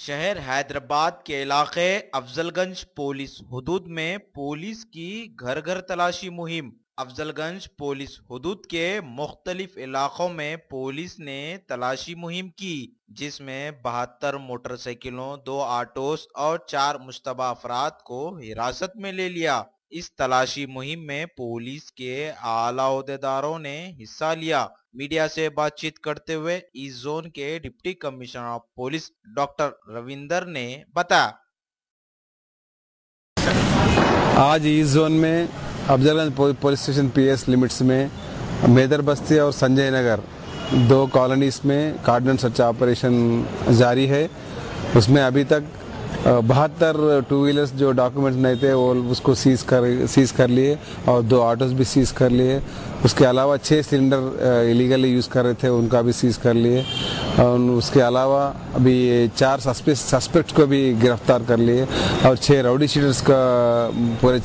शहर हैदराबाद के इलाके अफजलगंज पुलिस हुदूद में पुलिस की घर घर तलाशी मुहिम। अफजलगंज पुलिस हुदूद के मुख्तलिफ इलाकों में पुलिस ने तलाशी मुहिम की, जिसमें 72 मोटरसाइकिलों, 2 ऑटोस और 4 मुश्तबा अफराद को हिरासत में ले लिया। इस तलाशी मुहिम में पुलिस के आला ओहदेदारों ने हिस्सा लिया। मीडिया से बातचीत करते हुए ईस्ट जोन के deputy commissioner of police doctor Ravinder ने बताया। आज ईस्ट जोन में Afzalgunj police station PS limits में मेदर बस्ती और संजय नगर दो कॉलोनीज में कार्डन सर्च ऑपरेशन जारी है। उसमें अभी तक 72 टू व्हीलर्स जो डॉक्यूमेंट्स नहीं थे वो उसको सीज कर लिए और 2 ऑटोस भी सीज कर लिए। उसके अलावा 6 सिलेंडर इलीगली यूज़ कर रहे थे, उनका भी सीज कर लिए। और उसके अलावा अभी 4 सस्पेक्ट्स को भी गिरफ्तार कर लिए और 6 राउडी शीटर्स का पूरे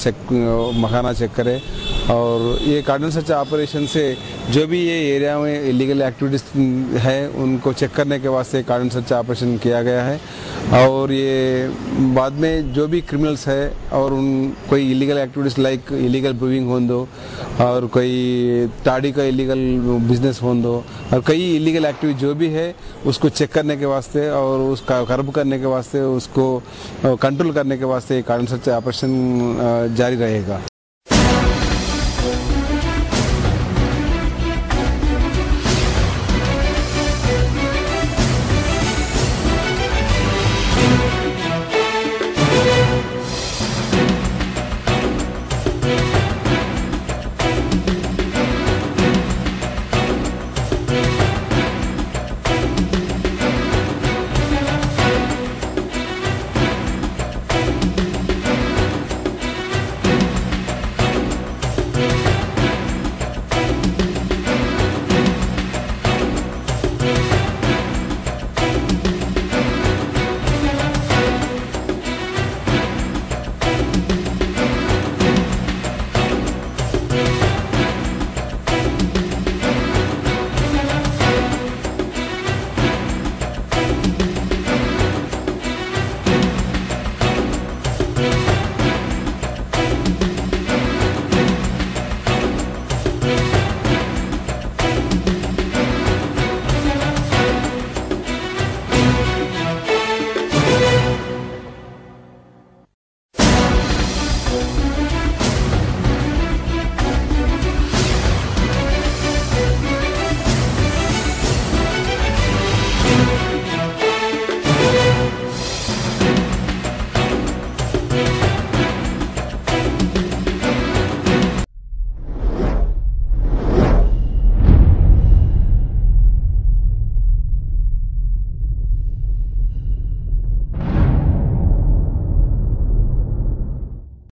मखाना चेक करे। और ये कार्डन सर्च ऑपरेशन से जो भी ये एरिया में इलीगल एक्टिविटीज़ है उनको चेक करने के वास्ते कार्डन सर्च ऑपरेशन किया गया है। और ये बाद में जो भी क्रिमिनल्स है और उन कोई illegal activities like illegal brewing हो दो और कोई ताड़ी का इलीगल बिजनेस हो दो और कई इलीगल एक्टिविटी जो भी है उसको चेक करने के वास्ते और उसका कर्ब करने के वास्ते, उसको कंट्रोल करने के वास्ते कार्डन सर्च ऑपरेशन जारी रहेगा।